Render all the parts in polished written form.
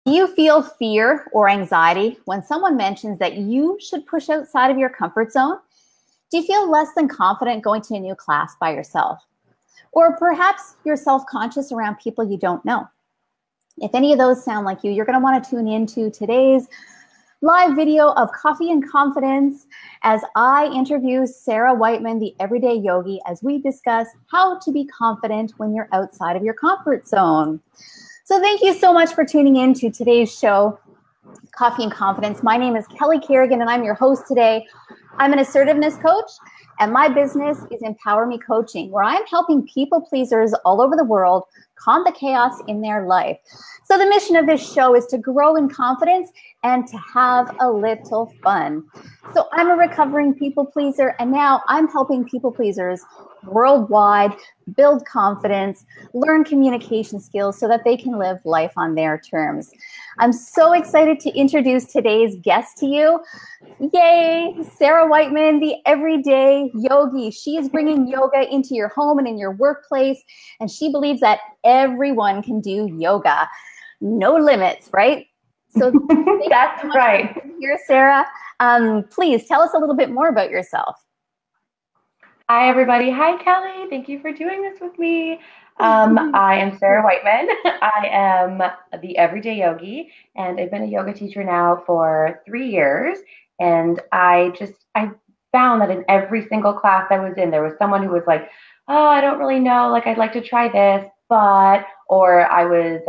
Do you feel fear or anxiety when someone mentions that you should push outside of your comfort zone? Do you feel less than confident going to a new class by yourself? Or perhaps you're self-conscious around people you don't know? If any of those sound like you're going to want to tune into today's live video of Coffee and Confidence as I interview Sarah Whiteman, the Everyday Yogi, as we discuss how to be confident when you're outside of your comfort zone. So thank you so much for tuning in to today's show, Coffee and Confidence. My name is Kelly Carrigan, and I'm your host today. I'm an assertiveness coach, and my business is Empower Me Coaching, where I'm helping people pleasers all over the world calm the chaos in their life. So the mission of this show is to grow in confidence and to have a little fun. So I'm a recovering people pleaser, and now I'm helping people pleasers worldwide build confidence, learn communication skills so that they can live life on their terms. I'm so excited to introduce today's guest to you. Yay, Sarah Whiteman, the Everyday Yogi. She is bringing yoga into your home and in your workplace, and she believes that everyone can do yoga. No limits, right? So that's right. Here, Sarah. Please tell us a little bit more about yourself. Hi, everybody. Hi, Kelly. Thank you for doing this with me. I am Sarah Whiteman. I am the Everyday Yogi, and I've been a yoga teacher now for 3 years. And I found that in every single class I was in, there was someone who was like, oh, I don't really know, like I'd like to try this, or I was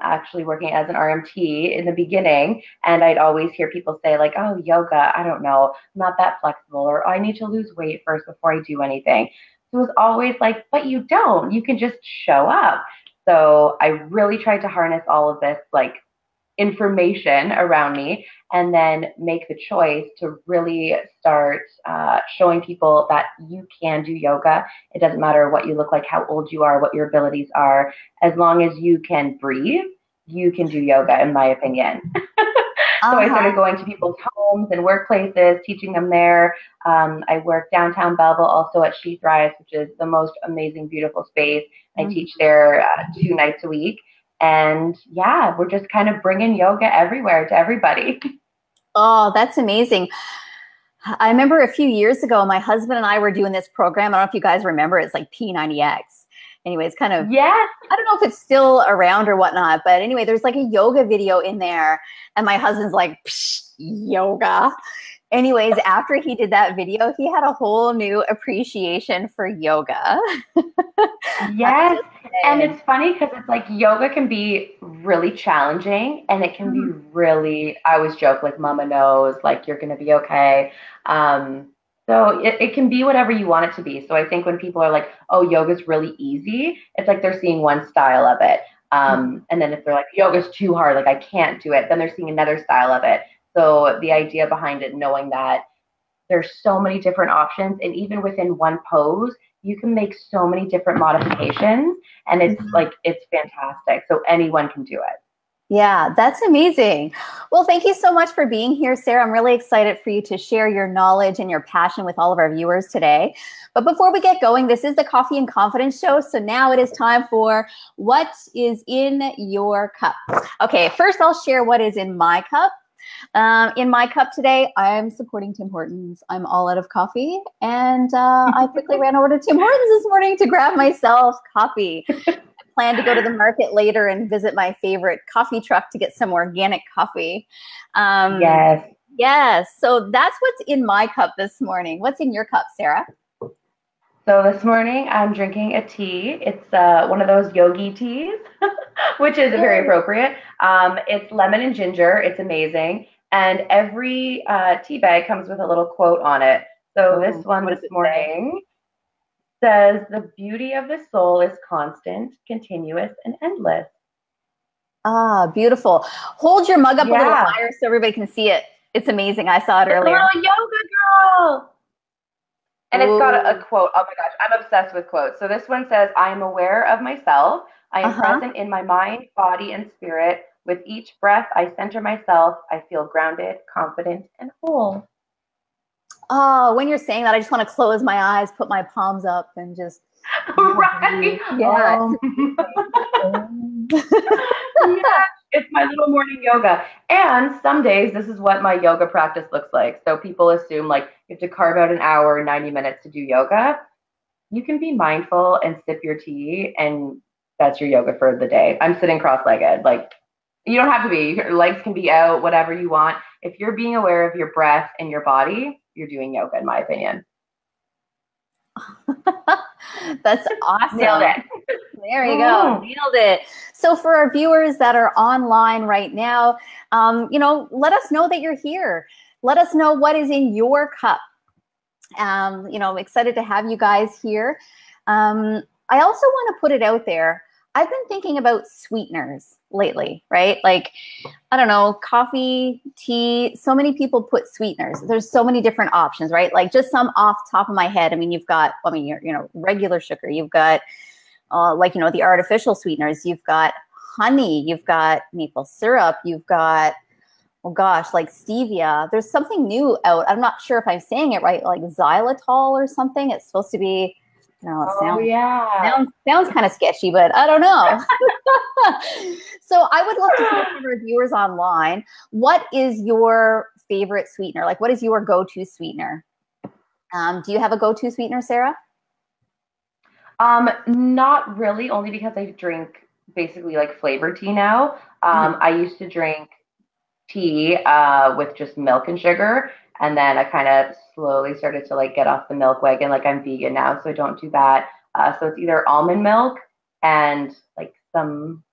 actually working as an RMT in the beginning, and I'd always hear people say like, oh, yoga, I don't know, I'm not that flexible, or I need to lose weight first before I do anything. So it was always like, but you don't, you can just show up. So I really tried to harness all of this like information around me and then make the choice to really start showing people that you can do yoga. It doesn't matter what you look like, how old you are, what your abilities are. As long as you can breathe, you can do yoga, in my opinion. So I started going to people's homes and workplaces, teaching them there. I work downtown Belleville, also at She Thrives, which is the most amazing, beautiful space. I teach there 2 nights a week. And yeah, we're just kind of bringing yoga everywhere to everybody. Oh, that's amazing. I remember a few years ago, my husband and I were doing this program. I don't know if you guys remember. It's like P90X. Anyway, it's kind of, yeah. I don't know if it's still around or whatnot, but anyway, there's like a yoga video in there. And my husband's like, psh, yoga. Anyways, after he did that video, he had a whole new appreciation for yoga. Yes. And it's funny because it's like yoga can be really challenging, and it can be really, I always joke like mama knows, like you're going to be okay. So it can be whatever you want it to be. So I think when people are like, oh, yoga's really easy, it's like they're seeing one style of it. And then if they're like, yoga's too hard, like I can't do it, then they're seeing another style of it. So the idea behind it, knowing that there's so many different options, and even within one pose, you can make so many different modifications, and it's like, it's fantastic. So anyone can do it. Yeah, that's amazing. Well, thank you so much for being here, Sarah. I'm really excited for you to share your knowledge and your passion with all of our viewers today. But before we get going, this is the Coffee and Confidence Show. So now it is time for what is in your cup. Okay, first I'll share what is in my cup. In my cup today, I'm supporting Tim Hortons. I'm all out of coffee, and I quickly ran over to Tim Hortons this morning to grab myself coffee. I plan to go to the market later and visit my favorite coffee truck to get some organic coffee. Yes. Yes. So that's what's in my cup this morning. What's in your cup, Sarah? So this morning I'm drinking a tea. It's one of those yogi teas, which is very appropriate. It's lemon and ginger. It's amazing. And every tea bag comes with a little quote on it. So this one this morning says, the beauty of the soul is constant, continuous, and endless. Ah, beautiful. Hold your mug up a little higher so everybody can see it. It's amazing. I saw it earlier. A little yoga girl. And it's got a quote. Oh my gosh, I'm obsessed with quotes. So this one says, I am aware of myself. I am present in my mind, body, and spirit. With each breath, I center myself. I feel grounded, confident, and whole. Oh, when you're saying that, I just want to close my eyes, put my palms up, and just. Right. Yes. Yes. It's my little morning yoga. And some days this is what my yoga practice looks like. So people assume like you have to carve out an hour, 90 minutes to do yoga. You can be mindful and sip your tea, and that's your yoga for the day. I'm sitting cross-legged. Like, you don't have to be. Your legs can be out, whatever you want. If you're being aware of your breath and your body, you're doing yoga, in my opinion. That's awesome. Nailed it. There you go. Nailed it. So for our viewers that are online right now, let us know that you're here. Let us know what is in your cup. I'm excited to have you guys here. I also want to put it out there. I've been thinking about sweeteners lately, right? Like, I don't know, coffee, tea, so many people put sweeteners. There's so many different options, right? Like just some off the top of my head. I mean, you've got, regular sugar. You've got the artificial sweeteners. You've got honey. You've got maple syrup. You've got, oh gosh, like stevia. There's something new out. I'm not sure if I'm saying it right, like xylitol or something. It's supposed to be, sounds kind of sketchy, but I don't know. So I would love to hear from our viewers online. What is your favorite sweetener? Like, what is your go-to sweetener? Do you have a go-to sweetener, Sarah? Not really, only because I drink basically like flavor tea now. I used to drink tea with just milk and sugar, and then I kind of slowly started to like get off the milk wagon. Like I'm vegan now, so I don't do that. So it's either almond milk and like some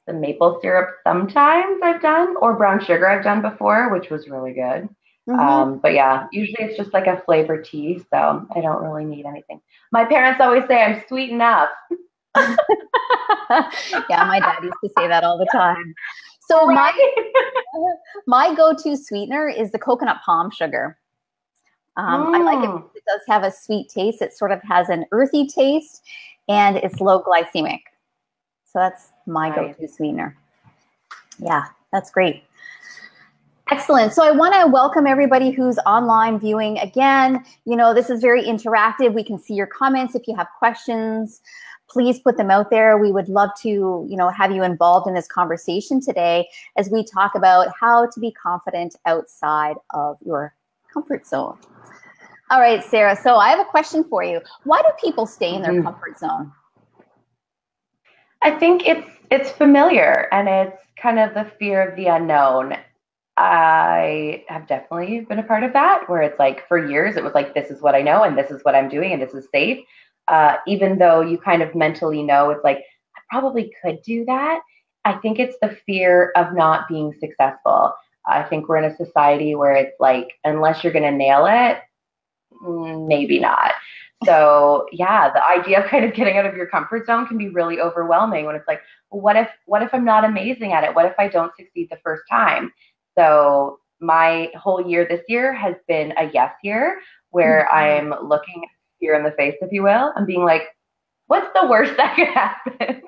maple syrup sometimes I've done, or brown sugar I've done before, which was really good. But yeah, usually it's just like a flavor tea, so I don't really need anything. My parents always say I'm sweet enough. Yeah, my dad used to say that all the time. So my go-to sweetener is the coconut palm sugar. I like it because it does have a sweet taste. It sort of has an earthy taste, and it's low glycemic. So that's my go-to sweetener. Yeah, that's great. Excellent. So I want to welcome everybody who's online viewing. Again, this is very interactive. We can see your comments. If you have questions, please put them out there. We would love to, have you involved in this conversation today as we talk about how to be confident outside of your comfort zone. All right, Sarah. So I have a question for you. Why do people stay in their comfort zone? I think it's familiar, and it's kind of the fear of the unknown. I have definitely been a part of that, where it's like for years it was like, this is what I know and this is what I'm doing and this is safe. Even though you kind of mentally know it's like, I probably could do that. I think it's the fear of not being successful. I think we're in a society where it's like, unless you're going to nail it, maybe not. So yeah, the idea of kind of getting out of your comfort zone can be really overwhelming when it's like, well, what if I'm not amazing at it? What if I don't succeed the first time? So my whole year this year has been a yes year, where I'm looking fear in the face, if you will. I'm being like, what's the worst that could happen?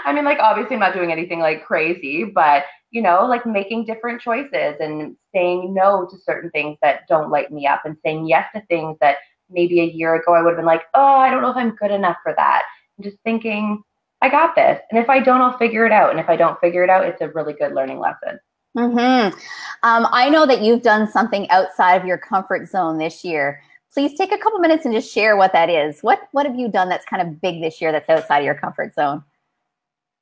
I mean, like, obviously I'm not doing anything like crazy, but like making different choices and saying no to certain things that don't light me up, and saying yes to things that maybe a year ago I would have been like, oh, I don't know if I'm good enough for that. And just thinking, I got this. And if I don't, I'll figure it out. And if I don't figure it out, it's a really good learning lesson. I know that you've done something outside of your comfort zone this year. Please take a couple minutes and just share what that is. What have you done that's kind of big this year that's outside of your comfort zone?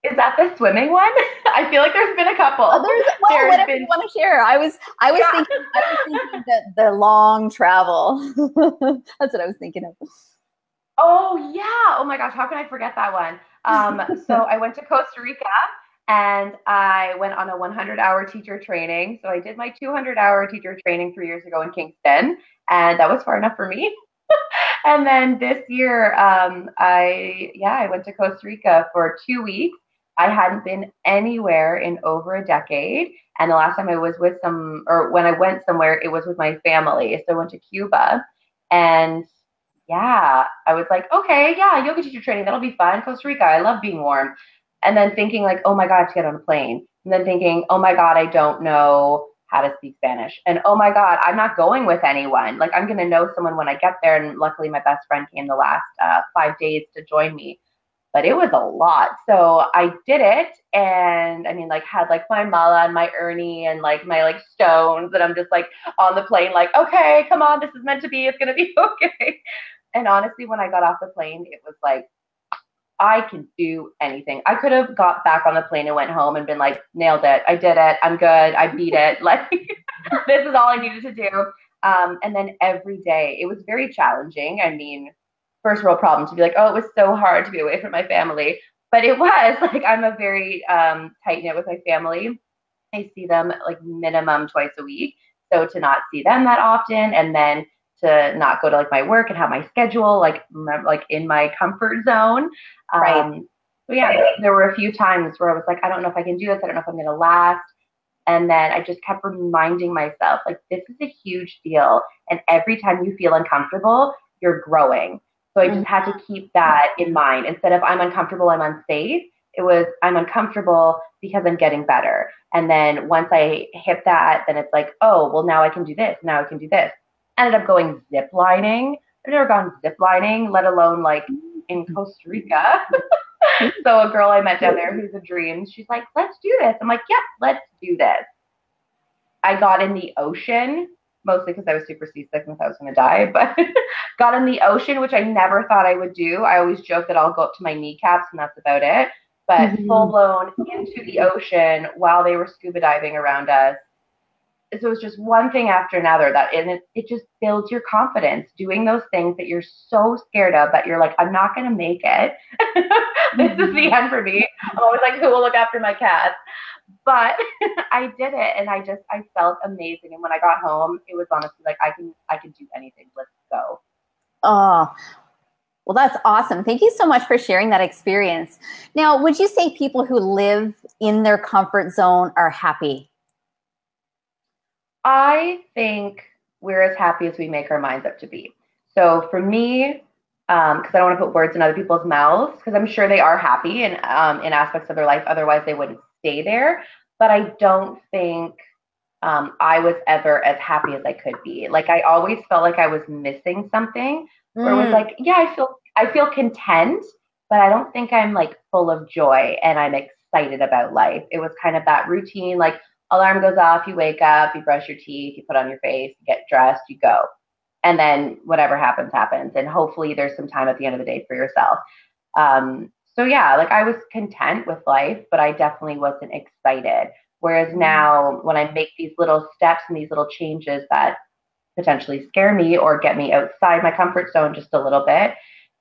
Is that the swimming one? I feel like there's been a couple. Whatever you want to share. I was thinking the long travel. That's what I was thinking of. Oh yeah. Oh my gosh. How can I forget that one? So I went to Costa Rica, and I went on a 100-hour teacher training. So I did my 200-hour teacher training 3 years ago in Kingston, and that was far enough for me. And then this year, I went to Costa Rica for 2 weeks. I hadn't been anywhere in over a decade. And the last time I was when I went somewhere, it was with my family. So I went to Cuba, and yeah, I was like, okay, yeah, yoga teacher training, that'll be fun. Costa Rica, I love being warm. And then thinking like, oh my God, I have to get on a plane. And then thinking, oh my God, I don't know how to speak Spanish. And oh my God, I'm not going with anyone. Like, I'm going to know someone when I get there. And luckily my best friend came the last 5 days to join me. but it was a lot. So I did it, and I mean, like, had like my mala and my Ernie and like my like stones, and I'm just like on the plane, like, okay, come on, this is meant to be. It's gonna be okay. And honestly, when I got off the plane, it was like, I can do anything. I could have got back on the plane and went home and been like, nailed it. I did it. I'm good. I beat it. Like, this is all I needed to do. And then every day, it was very challenging. I mean, first world problem to be like, oh, it was so hard to be away from my family. But it was like, I'm a very tight knit with my family. I see them like minimum twice a week. So to not see them that often, and then to not go to like my work and have my schedule like in my comfort zone. Right. So yeah, there were a few times where I was like, I don't know if I can do this. I don't know if I'm going to last. And then I just kept reminding myself, like, this is a huge deal. And every time you feel uncomfortable, you're growing. So I just had to keep that in mind. Instead of I'm uncomfortable, I'm unsafe, it was I'm uncomfortable because I'm getting better. And then once I hit that, then it's like, oh, well, now I can do this. Now I can do this. Ended up going zip lining. I've never gone zip lining, let alone like in Costa Rica. So a girl I met down there who's a dream, she's like, let's do this. I'm like, yep, let's do this. I got in the ocean, mostly because I was super seasick and thought I was going to die, but got in the ocean, which I never thought I would do. I always joke that I'll go up to my kneecaps and that's about it. But full blown into the ocean while they were scuba diving around us. So it was just one thing after another and it just builds your confidence doing those things that you're so scared of that you're like, I'm not going to make it. This is the end for me. I'm always like, who will look after my cats? But I did it, and I felt amazing. And when I got home, it was honestly like, I can do anything. Let's go. Oh, well, that's awesome. Thank you so much for sharing that experience. Now, would you say people who live in their comfort zone are happy? I think we're as happy as we make our minds up to be. So for me, because I don't want to put words in other people's mouths, because I'm sure they are happy in aspects of their life. Otherwise, they wouldn't stay there. But I don't think I was ever as happy as I could be. Like, I always felt like I was missing something. Where it was like, yeah, I feel content, but I don't think I'm like full of joy and I'm excited about life. It was kind of that routine, like, alarm goes off, you wake up, you brush your teeth, you put on your face, you get dressed, you go. And then whatever happens, happens. And hopefully there's some time at the end of the day for yourself. So yeah, like, I was content with life, but I definitely wasn't excited. Whereas now when I make these little steps and these little changes that potentially scare me or get me outside my comfort zone just a little bit,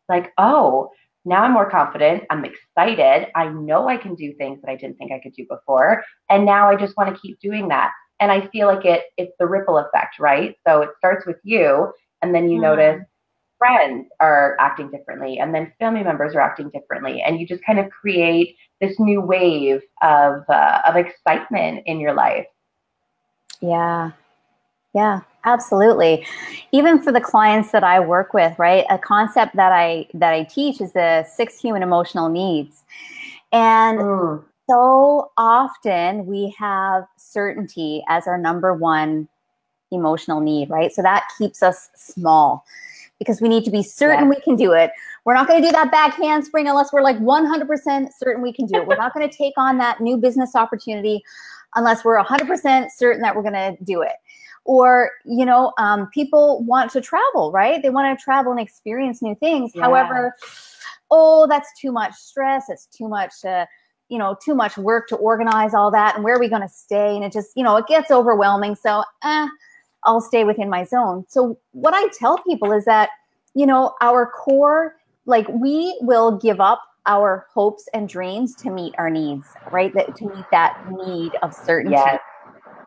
like, oh, now I'm more confident. I'm excited. I know I can do things that I didn't think I could do before. And now I just want to keep doing that. And I feel like it's the ripple effect, right? So it starts with you, and then you notice friends are acting differently, and then family members are acting differently. And you just kind of create this new wave of excitement in your life. Yeah. Yeah, absolutely. Even for the clients that I work with, right? A concept that I teach is the 6 human emotional needs. And so often we have certainty as our number one emotional need, right? So that keeps us small because we need to be certain we can do it. We're not going to do that back handspring unless we're like 100% certain we can do it. We're not going to take on that new business opportunity unless we're 100% certain that we're going to do it. Or, people want to travel, right? They want to travel and experience new things. Yeah. However, that's too much stress. It's too much, too much work to organize all that. And where are we going to stay? And it just, it gets overwhelming. So I'll stay within my zone. So what I tell people is that, our core, like, we will give up our hopes and dreams to meet our needs, right? To meet that need of certainty. Yes.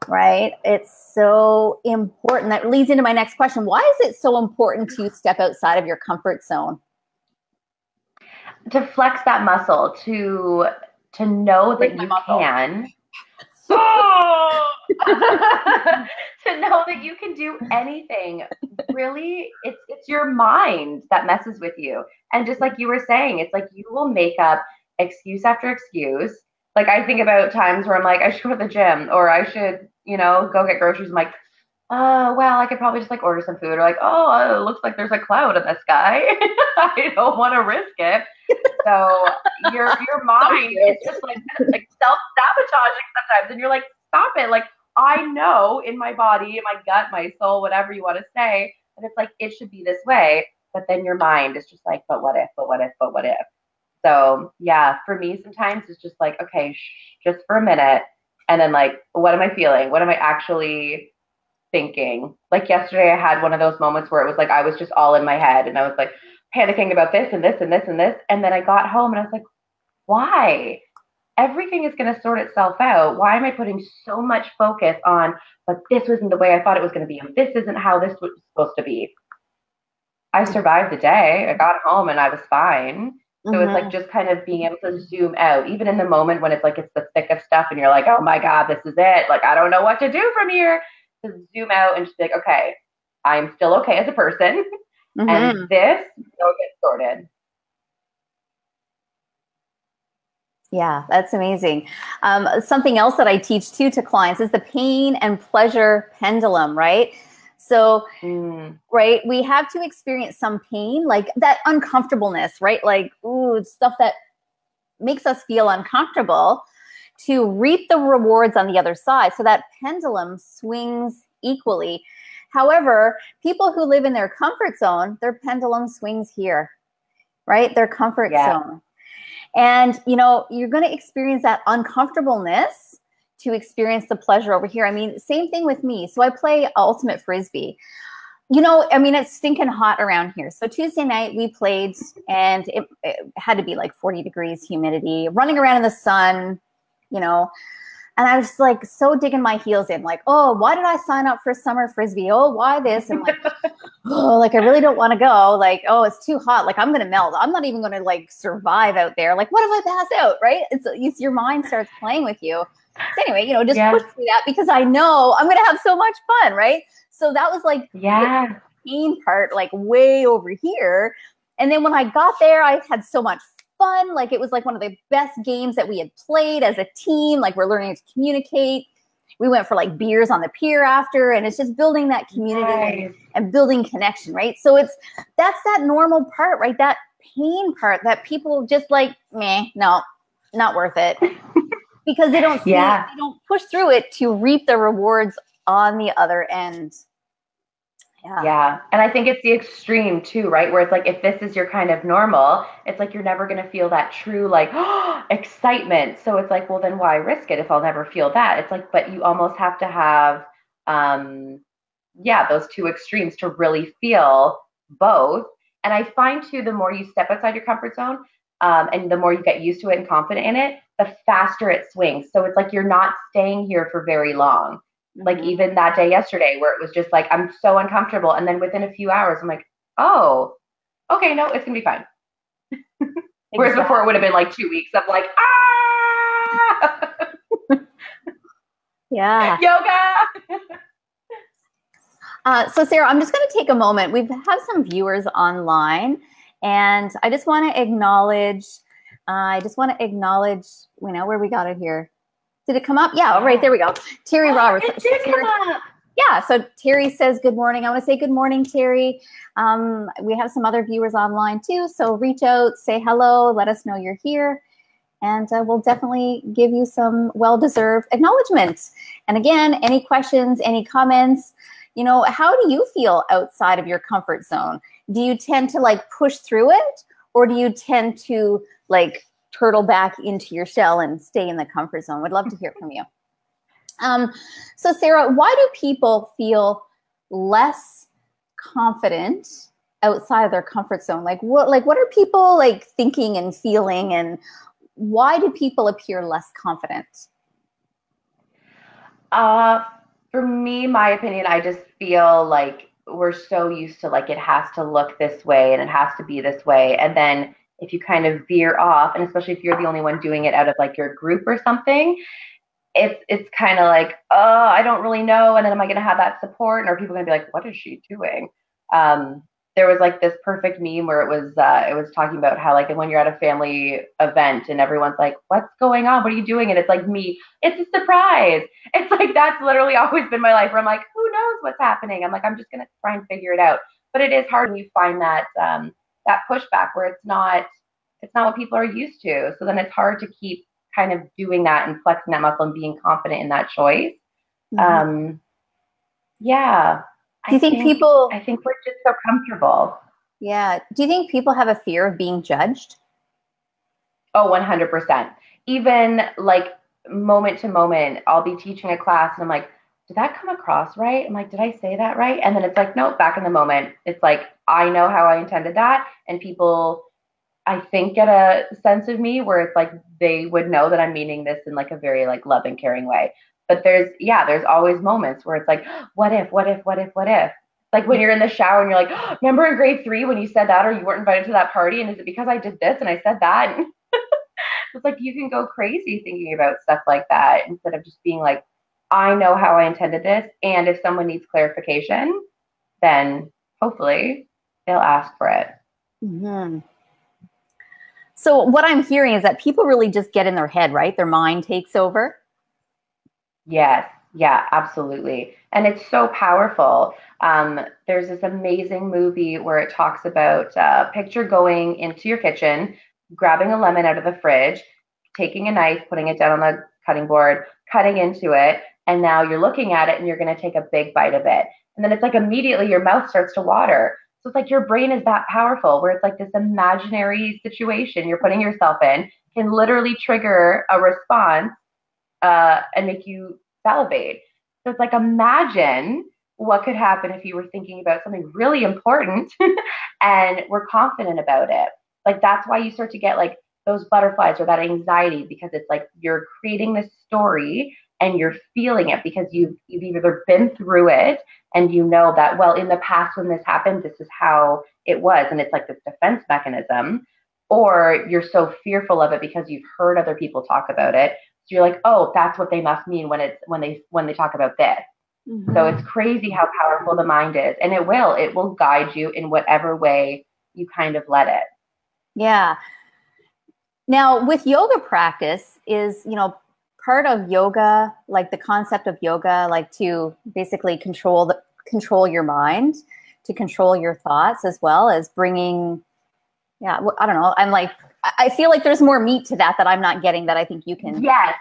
Right? It's so important. That leads into my next question. Why is it so important to step outside of your comfort zone? To flex that muscle, to know that you can. To know that you can do anything. Really, it's your mind that messes with you. And just like you were saying, it's like you will make up excuse after excuse. Like, I think about times where I'm like, I should go to the gym, or I should, go get groceries. I'm like, well, I could probably just like order some food, or like, it looks like there's a cloud in the sky. I don't want to risk it. So your mind is just like self-sabotaging sometimes. And you're like, stop it. Like, I know in my body, in my gut, my soul, whatever you want to say, that it's like, it should be this way. But then your mind is just like, but what if, but what if, but what if? So yeah, for me, sometimes it's just like, okay, just for a minute. And then like, what am I feeling? What am I actually thinking? Like yesterday, I had one of those moments where it was like, I was just all in my head and I was like panicking about this and this and this and this. And then I got home and I was like, why? Everything is going to sort itself out. Why am I putting so much focus on, but this wasn't the way I thought it was going to be, and this isn't how this was supposed to be? I survived the day. I got home and I was fine. So it's like just kind of being able to zoom out, even in the moment when it's like it's the thick of stuff and you're like, oh my God, this is it. Like, I don't know what to do from here. To zoom out and just be like, okay, I'm still okay as a person. And this will get sorted. Yeah, that's amazing. Something else that I teach too to clients is the pain and pleasure pendulum, right? So, right, we have to experience some pain, like that uncomfortableness, right? Like, ooh, stuff that makes us feel uncomfortable, to reap the rewards on the other side. So that pendulum swings equally. However, people who live in their comfort zone, their pendulum swings here, right? Their comfort zone. And, you know, you're going to experience that uncomfortableness to experience the pleasure over here. I mean, same thing with me. So I play ultimate frisbee. You know, I mean, it's stinking hot around here. So Tuesday night we played and it had to be like 40 degrees humidity, running around in the sun, you know, and I was like so digging my heels in, like, oh, why did I sign up for summer frisbee? Oh, why this? And like, oh, like I really don't want to go. Like, oh, it's too hot. Like I'm going to melt. I'm not even going to like survive out there. Like, what if I pass out? Right? It's your mind starts playing with you. So anyway, you know, just push through that because I know I'm going to have so much fun. Right? So that was like the pain part, like way over here. And then when I got there, I had so much fun. Like it was like one of the best games that we had played as a team. Like we're learning to communicate. We went for like beers on the pier after, and it's just building that community and building connection, right? So that's that normal part, right? That pain part that people just like, meh, no, not worth it. Because they don't see it, they don't push through it to reap the rewards on the other end. Yeah. And I think it's the extreme too, right? Where it's like, if this is your kind of normal, it's like, you're never going to feel that true, like, excitement. So it's like, well, then why risk it if I'll never feel that? It's like, but you almost have to have, those two extremes to really feel both. And I find too, the more you step outside your comfort zone, and the more you get used to it and confident in it, the faster it swings. So it's like, you're not staying here for very long. Like even that day yesterday where it was just like, I'm so uncomfortable. And then within a few hours, I'm like, oh, okay, no, it's going to be fine. Whereas before it would have been like 2 weeks of like, yoga. So Sarah, I'm just going to take a moment. We've had some viewers online and I just want to acknowledge, you know, where we got it here. Did it come up? Yeah, all right, there we go. Terry Roberts. It did come up. Yeah, so Terry says good morning. I want to say good morning, Terry. We have some other viewers online too, so reach out, say hello, let us know you're here, and we'll definitely give you some well-deserved acknowledgement. And again, any questions, any comments, you know, how do you feel outside of your comfort zone? Do you tend to like push through it, or do you tend to like turtle back into your shell and stay in the comfort zone? Would love to hear from you. So Sarah, why do people feel less confident outside of their comfort zone? Like what are people like thinking and feeling, and why do people appear less confident? For me, my opinion, I just feel like we're so used to like, it has to look this way and it has to be this way. And then if you kind of veer off, and especially if you're the only one doing it out of like your group or something, it's kind of like, oh, I don't really know. And then am I going to have that support? And are people going to be like, what is she doing? There was like this perfect meme where it was talking about how like when you're at a family event and everyone's like, what's going on? What are you doing? And it's like, me, it's a surprise. It's like, that's literally always been my life where I'm like, who knows what's happening? I'm like, I'm just going to try and figure it out. But it is hard when you find that, that pushback where it's not it's not what people are used to. So then it's hard to keep kind of doing that and flexing that muscle and being confident in that choice. Mm-hmm. Yeah. Do you think people, I think we're just so comfortable. yeah. Do you think people have a fear of being judged? Oh, 100%. Even like moment to moment, I'll be teaching a class and I'm like, did that come across right? I'm like, did I say that right? And then it's like, nope, back in the moment. It's like, I know how I intended that. And people, I think, get a sense of me where it's like they would know that I'm meaning this in like a very like loving, caring way. But there's always moments where it's like, what if, what if, what if, what if? Like when you're in the shower and you're like, oh, remember in grade 3 when you said that, or you weren't invited to that party? And is it because I did this and I said that? And it's like you can go crazy thinking about stuff like that instead of just being like, I know how I intended this. And if someone needs clarification, then hopefully they'll ask for it. Mm-hmm. So what I'm hearing is that people really just get in their head, right? Their mind takes over. Yes. Yeah, absolutely. And it's so powerful. There's this amazing movie where it talks about picture going into your kitchen, grabbing a lemon out of the fridge, taking a knife, putting it down on the cutting board, cutting into it. And now you're looking at it and you're going to take a big bite of it. And then it's like immediately your mouth starts to water. So it's like your brain is that powerful where it's like this imaginary situation you're putting yourself in can literally trigger a response and make you salivate. So it's like, imagine what could happen if you were thinking about something really important and were confident about it. Like, that's why you start to get like those butterflies or that anxiety, because it's like you're creating this story and you're feeling it because you've either been through it and you know that, well, in the past when this happened, this is how it was. And it's like this defense mechanism, or you're so fearful of it because you've heard other people talk about it. So you're like, oh, that's what they must mean when they talk about this. Mm-hmm. So it's crazy how powerful the mind is, and it will guide you in whatever way you kind of let it. Yeah. Now, with yoga practice, is part of yoga, like the concept of yoga, like to basically control your mind, to control your thoughts, as well as bringing. Yeah, I don't know. I'm like, I feel like there's more meat to that I'm not getting that I think you can. Yes,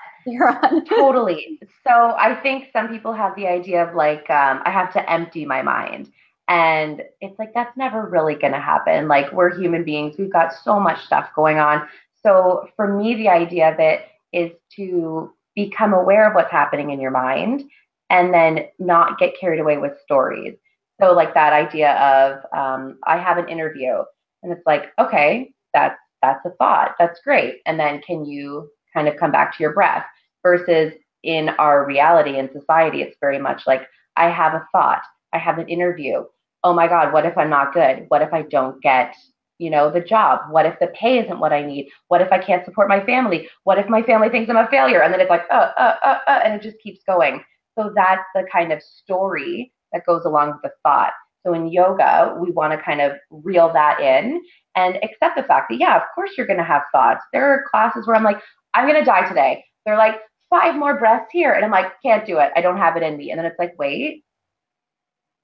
totally. So I think some people have the idea of like, I have to empty my mind. And it's like, that's never really going to happen. Like, we're human beings. We've got so much stuff going on. So for me, the idea of it is to become aware of what's happening in your mind and then not get carried away with stories. So like that idea of, I have an interview. And it's like, okay, that's a thought. That's great. And then can you kind of come back to your breath? Versus in our reality in society, it's very much like, I have a thought. I have an interview. Oh my God, what if I'm not good? What if I don't get, the job? What if the pay isn't what I need? What if I can't support my family? What if my family thinks I'm a failure? And then it's like, and it just keeps going. So that's the kind of story that goes along with the thought. So in yoga, we want to kind of reel that in and accept the fact that, yeah, of course you're going to have thoughts. There are classes where I'm like, I'm going to die today. They're like, 5 more breaths here. And I'm like, can't do it. I don't have it in me. And then it's like, wait,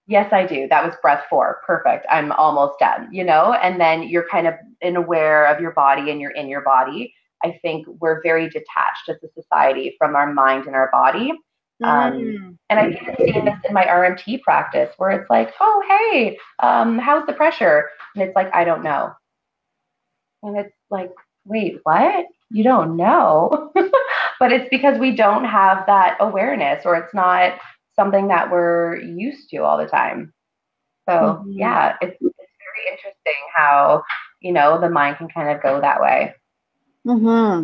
yes, I do. That was breath 4. Perfect. I'm almost done, and then you're kind of aware of your body and you're in your body. I think we're very detached as a society from our mind and our body. And I can see this in my RMT practice where it's like, oh, hey, how's the pressure? And it's like, I don't know. And it's like, wait, what? You don't know? But it's because we don't have that awareness, or it's not something that we're used to all the time. So yeah, it's very interesting how, the mind can kind of go that way. Mm-hmm.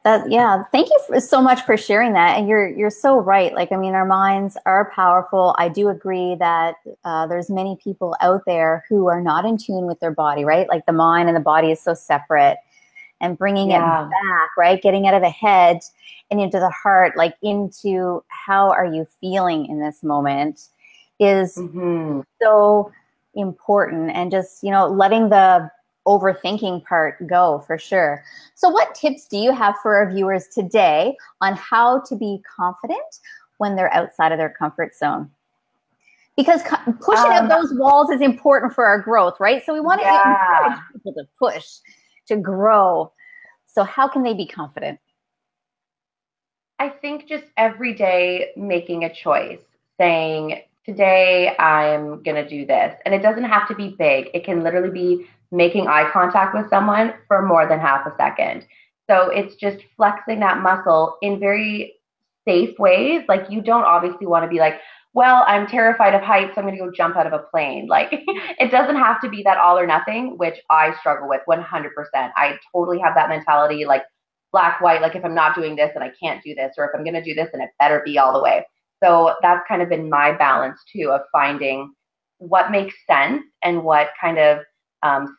Thank you so much for sharing that. And you're so right. Like, I mean, our minds are powerful. I do agree that there's many people out there who are not in tune with their body, right? Like the mind and the body is so separate, and bringing it back, right? Getting out of the head and into the heart, like into how are you feeling in this moment is so important. And just, letting the overthinking part go, for sure. So what tips do you have for our viewers today on how to be confident when they're outside of their comfort zone? Because pushing out those walls is important for our growth, right? So we want to encourage people to push. to grow. So how can they be confident? I think just every day making a choice, saying, today I'm going to do this. And it doesn't have to be big. It can literally be making eye contact with someone for more than half a second. So it's just flexing that muscle in very safe ways. Like, you don't obviously want to be like, well, I'm terrified of heights, so I'm going to go jump out of a plane. Like, it doesn't have to be that all or nothing, which I struggle with 100%. I totally have that mentality, like black, white, like if I'm not doing this, then I can't do this, or if I'm going to do this, then it better be all the way. So that's kind of been my balance too, of finding what makes sense and what kind of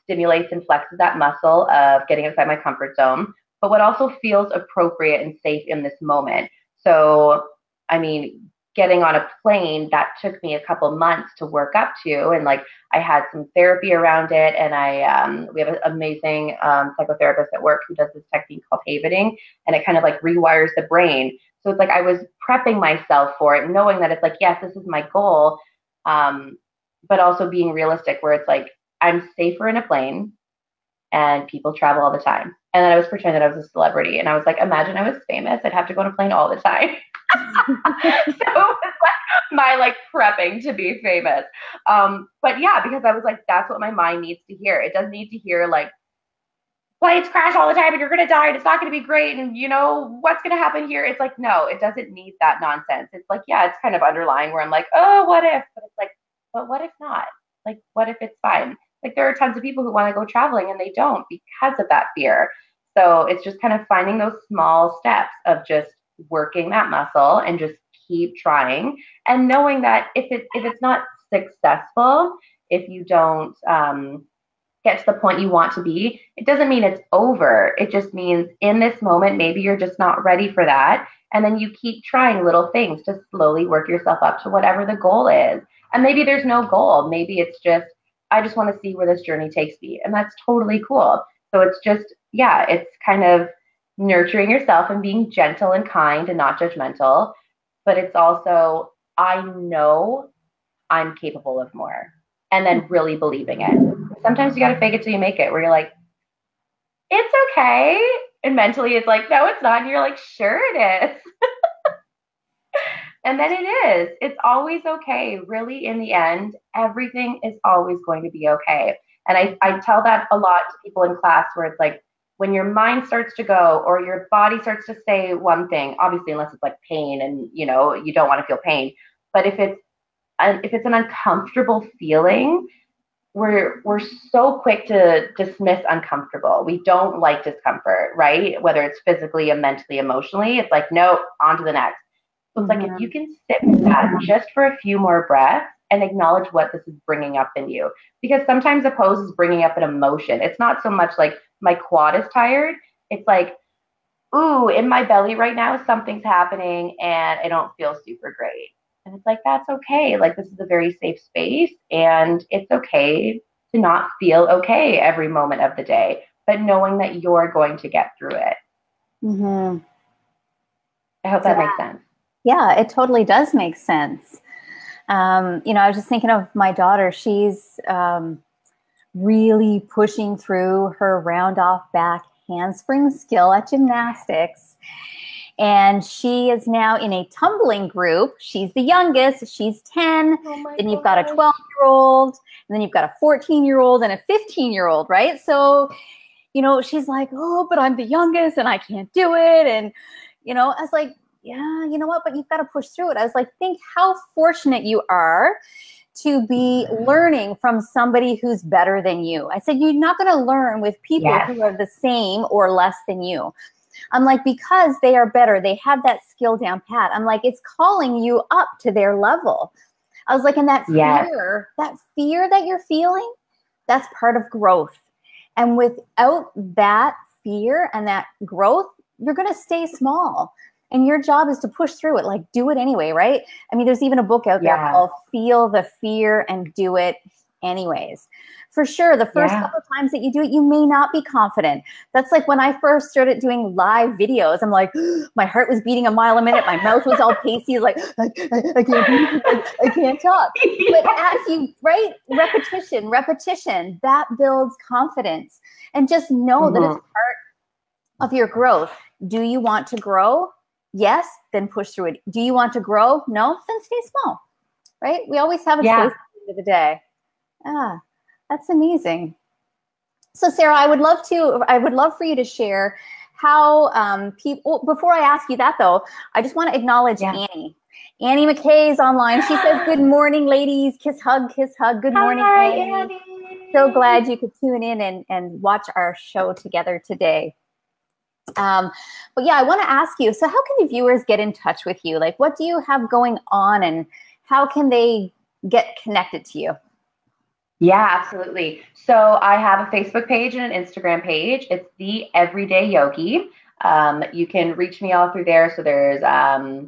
stimulates and flexes that muscle of getting outside my comfort zone, but what also feels appropriate and safe in this moment. So, I mean, getting on a plane, that took me a couple months to work up to. And like, I had some therapy around it. And we have an amazing psychotherapist at work who does this technique called havening, and it kind of like rewires the brain. So it's like, I was prepping myself for it, knowing that it's like, yes, this is my goal. But also being realistic, where it's like, I'm safer in a plane and people travel all the time. And then I was pretending that I was a celebrity. And I was like, imagine I was famous. I'd have to go on a plane all the time. So it was like my like prepping to be famous. But yeah, because I was like, that's what my mind needs to hear. It doesn't need to hear like, planes crash all the time and you're going to die and it's not going to be great. And you know, what's going to happen here? It's like, no, it doesn't need that nonsense. It's like, yeah, it's kind of underlying where I'm like, oh, what if? But it's like, but what if not? Like, what if it's fine? Like, there are tons of people who want to go traveling and they don't because of that fear. So it's just kind of finding those small steps of just working that muscle and just keep trying, and knowing that if it's not successful, if you don't get to the point you want to be, it doesn't mean it's over. It just means in this moment, maybe you're just not ready for that. And then you keep trying little things to slowly work yourself up to whatever the goal is. And maybe there's no goal. Maybe it's just, I just want to see where this journey takes me. And that's totally cool. So it's just, yeah, it's kind of nurturing yourself and being gentle and kind and not judgmental. But it's also, I know I'm capable of more. And then really believing it. Sometimes you got to fake it till you make it, where you're like, it's okay. And mentally it's like, no, it's not. And you're like, sure it is. And then it is. It's always okay. Really, in the end, everything is always going to be okay. And I tell that a lot to people in class, where it's like, when your mind starts to go or your body starts to say one thing, obviously, unless it's like pain and, you know, you don't want to feel pain. But if it's an uncomfortable feeling, we're so quick to dismiss uncomfortable. We don't like discomfort, right? Whether it's physically and mentally, emotionally, it's like, no, on to the next. So it's like, if you can sit with that just for a few more breaths and acknowledge what this is bringing up in you. Because sometimes a pose is bringing up an emotion. It's not so much like my quad is tired. It's like, ooh, in my belly right now, something's happening and I don't feel super great. And it's like, that's okay. Like, this is a very safe space, and it's okay to not feel okay every moment of the day, but knowing that you're going to get through it. Mm-hmm. I hope that makes sense. Yeah, it totally does make sense. You know, I was just thinking of my daughter. She's really pushing through her round off back handspring skill at gymnastics. And she is now in a tumbling group. She's the youngest. She's 10. Then you've got a 12-year-old. And then you've got a 14-year-old and a 15-year-old, right? So, you know, she's like, oh, but I'm the youngest and I can't do it. And, you know, I was like, yeah, you know what? But you've got to push through it. I was like, think how fortunate you are to be learning from somebody who's better than you. I said, you're not going to learn with people who are the same or less than you. I'm like, because they are better, they have that skill down pat. I'm like, it's calling you up to their level. I was like, and that fear that you're feeling, that's part of growth. And without that fear and that growth, you're going to stay small. And your job is to push through it, like do it anyway, right? I mean, there's even a book out there called Feel the Fear and Do It anyways. For sure, the first Yeah. couple of times that you do it, you may not be confident. That's like when I first started doing live videos. I'm like, my heart was beating a mile a minute. My mouth was all pasty. Like, I can't breathe. I can't talk. But as you, right, repetition, that builds confidence. And just know that it's part of your growth. Do you want to grow? Yes, then push through it. Do you want to grow? No, then stay small, right? We always have a choice at the end of the day. That's amazing. So Sarah, I would love for you to share how people, before I ask you that though, I just want to acknowledge Annie. Annie McKay is online. She says, good morning, ladies. Kiss, hug, kiss, hug. Good morning, Annie. So glad you could tune in and watch our show together today. But yeah, I want to ask you, so how can the viewers get in touch with you? Like, what do you have going on and how can they get connected to you? Yeah, absolutely. So I have a Facebook page and an Instagram page. It's the Everyday Yogi. You can reach me all through there. So there's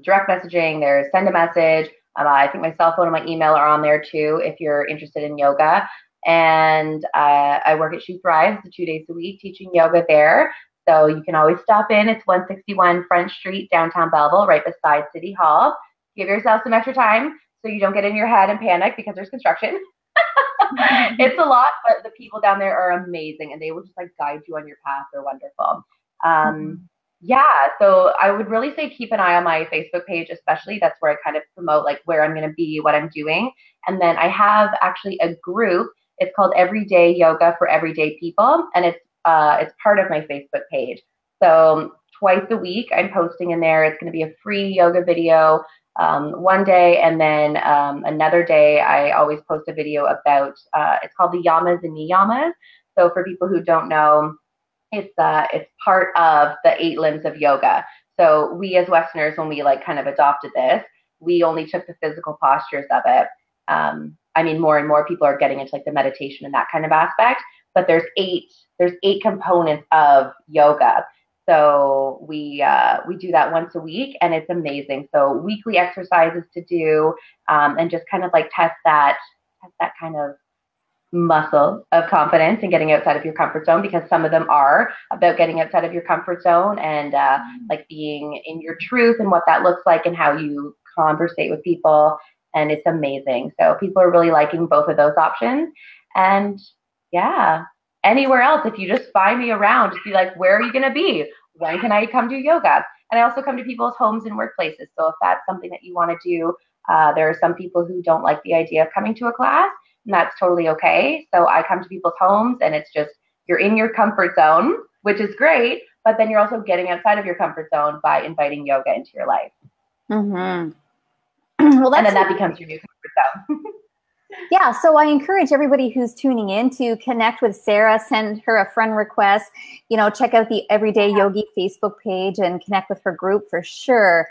direct messaging, there's send a message. I think my cell phone and my email are on there too if you're interested in yoga. And I work at She Thrives 2 days a week teaching yoga there. So you can always stop in. It's 161 Front Street, downtown Belleville, right beside City Hall. Give yourself some extra time so you don't get in your head and panic because there's construction. It's a lot, but the people down there are amazing and they will just like guide you on your path. They're wonderful. Yeah, so I would really say keep an eye on my Facebook page, especially. That's where I kind of promote like where I'm going to be, what I'm doing. And then I have actually a group. It's called Everyday Yoga for Everyday People, and it's part of my Facebook page. So twice a week I'm posting in there. It's going to be a free yoga video one day, and then another day I always post a video about, it's called the Yamas and Niyamas. So for people who don't know, it's part of the 8 limbs of yoga. So we as Westerners, when we like kind of adopted this, we only took the physical postures of it. I mean, more and more people are getting into like the meditation and that kind of aspect, but there's eight components of yoga. So we do that once a week and it's amazing. So weekly exercises to do, and just kind of like test that kind of muscle of confidence and getting outside of your comfort zone, because some of them are about getting outside of your comfort zone and like being in your truth and what that looks like and how you conversate with people. And it's amazing. So people are really liking both of those options. And yeah, anywhere else, if you just find me around, just be like, where are you going to be? When can I come do yoga? And I also come to people's homes and workplaces. So if that's something that you want to do, there are some people who don't like the idea of coming to a class, and that's totally okay. So I come to people's homes and it's just, you're in your comfort zone, which is great, but then you're also getting outside of your comfort zone by inviting yoga into your life. Mm-hmm. Well, and then that becomes your new comfort zone. Yeah, so I encourage everybody who's tuning in to connect with Sarah, send her a friend request, check out the Everyday Yogi Facebook page and connect with her group for sure.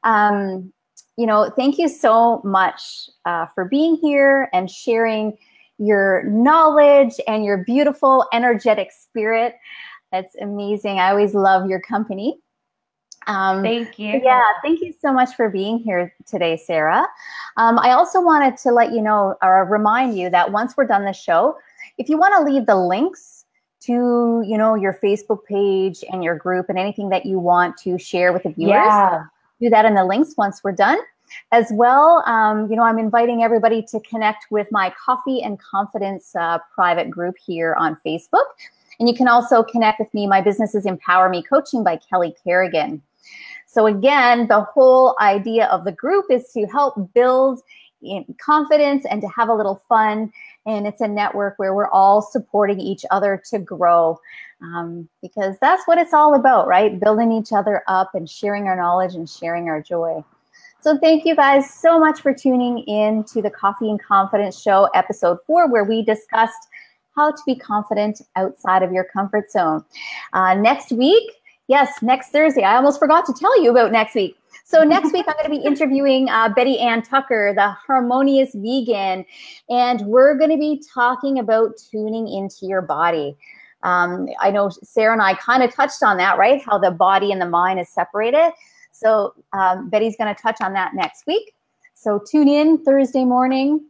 Thank you so much for being here and sharing your knowledge and your beautiful, energetic spirit. That's amazing. I always love your company. Thank you. Yeah, thank you so much for being here today, Sarah. I also wanted to let you know or remind you that once we're done the show, if you want to leave the links to, your Facebook page and your group and anything that you want to share with the viewers, do that in the links once we're done. As well, I'm inviting everybody to connect with my Coffee and Confidence private group here on Facebook. And you can also connect with me. My business is Empower Me Coaching by Kelly Carrigan. So again, the whole idea of the group is to help build confidence and to have a little fun. And it's a network where we're all supporting each other to grow, because that's what it's all about, right? Building each other up and sharing our knowledge and sharing our joy. So thank you guys so much for tuning in to the Coffee and Confidence Show, episode 4, where we discussed how to be confident outside of your comfort zone. Next week, next Thursday. I almost forgot to tell you about next week. So next week, I'm going to be interviewing Betty Ann Tucker, the Harmonious Vegan, and we're going to be talking about tuning into your body. I know Sarah and I kind of touched on that, right? How the body and the mind is separated. So Betty's going to touch on that next week. So tune in Thursday morning.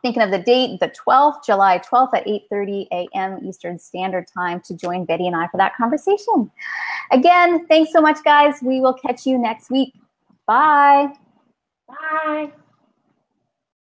Thinking of the date, the 12th, July 12th at 8:30 a.m. Eastern Standard Time to join Betty and I for that conversation. Again, thanks so much, guys. We will catch you next week. Bye. Bye.